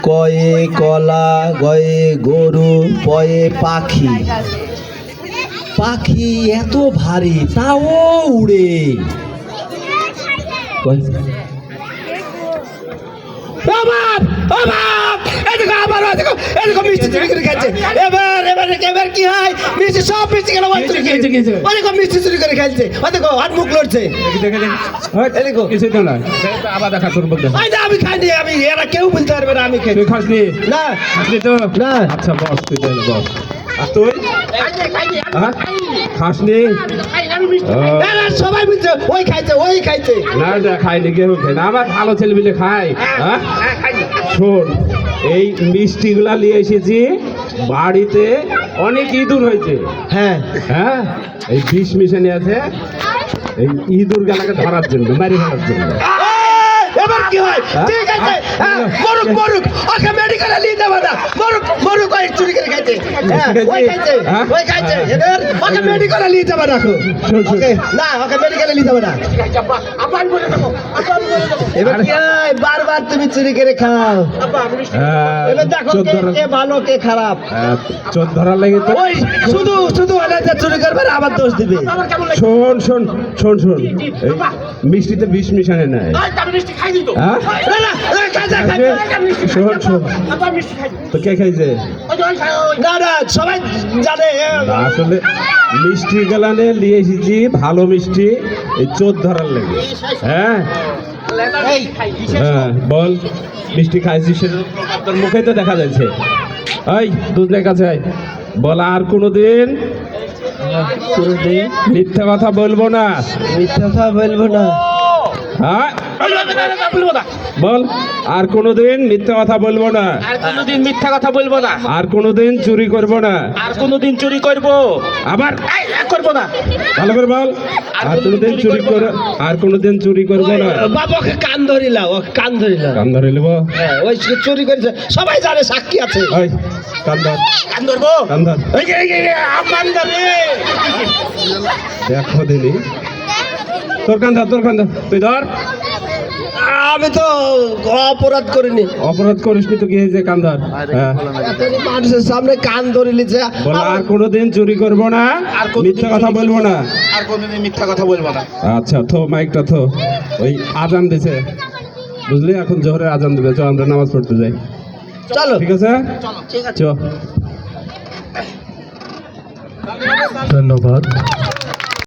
কয়ে কলা, গয়ে গরু, পয়ে পাখি। পাখি এত ভারী তাও উড়ে। এবার কি হয়, মিষ্টি সব মিষ্টি গেল, মিষ্টি চুরি করে খেলছে। দেখো হাত মুখ লড়ছে। আমি খাইনি, আমি এরা কেউ বলতে পারবে না আমি খাই। না না, আচ্ছা বস, তুই তাহলে বস। আর তুই খাসনি? সবাই বলছে ওই খাইছে, ওই খাইছে। না না, খাইনি, কেউ খাই না। আমার ভালো ছেলে মিলে খাই। শোন, এই মিষ্টিগুলা নিয়ে এসেছি, বাড়িতে অনেক ইঁদুর হয়েছে। হ্যাঁ হ্যাঁ, এই বিষ মিশানি আছে, এই ইঁদুর গালাকে ধরার জন্য, মারি ধরার জন্য। এবার কি হয়, ঠিক আছে, মরুক মরুক, ওকে মেডিকেলে নিয়ে যাবো না। মরুক মরুক, ওই চুরি করে খাইছে, ওই খাইছে, ওই খাইছে। এবার ওকে মেডিকেলে নিয়ে যাবো না। ওকে না, ওকে মেডিকেলে নিয়ে যাবো না। এবার কি হয়, বারবার তুমি চুরি করে খাও। এবার দেখো কে ভালো কে খারাপ। চোর ধরার লাগে তো ওই শুধু শুধু হলে যে চুরি করবে আবার দোষ দিবে। শোন শোন শোন শোন, এই মিষ্টিতে বিষ মিশানে নাই। হ্যাঁ, শোন শোন, তো কে খাইছে? না না, সবাই জানে। আসলে মিষ্টি গেলানে নিয়ে এসেছি, ভালো মিষ্টি, এই চোর ধরার লাগে। হ্যাঁ হ্যাঁ, বল মিষ্টি খাইছিস, সেটা তোর মুখেই তো দেখা যাচ্ছে। এই দুধের কাছে আয়, বল আর কোনোদিন মিথ্যা কথা বলবো না। মিথ্যা কথা বলবো না। হ্যাঁ বল, আর কোনোদিন মিথ্যা কথা বলবো না। আর কোনোদিন মিথ্যা কথা বলবো না। আর কোনোদিন চুরি করবো না। আর কোনোদিন চুরি করবো আবার করবো না। ভালো করে বল, আর কোনোদিন চুরি করবো, আর কোনোদিন চুরি করবো না। বাবাকে কান ধরিলা, ও কান ধরিলা। কান ধরে নেব? ওই চুরি করেছে, সবাই জানে, সাক্ষী আছে। ওই কান ধর, কান ধরবো? কান ধর। কান ধরে দেখো দিলি, তোর কান ধর, তোর কান ধর, তুই ধর। আমি তো অপরাধ করিনি। অপরাধ করিসনি তো, কি হয়েছে? কান ধর। হ্যাঁ, মানুষের সামনে কান ধরে লিছে। বল আর কোনোদিন চুরি করবো না, মিথ্যা কথা বলবো না। আর কোনোদিন মিথ্যা কথা বলবো না। আচ্ছা, থো মাইকটা থো। ওই আজান দিছে, বুঝলি? এখন জোহরের আজান দিবে, চল আমরা নামাজ পড়তে যাই। চলো, ঠিক আছে, ঠিক আছে। চল। ধন্যবাদ।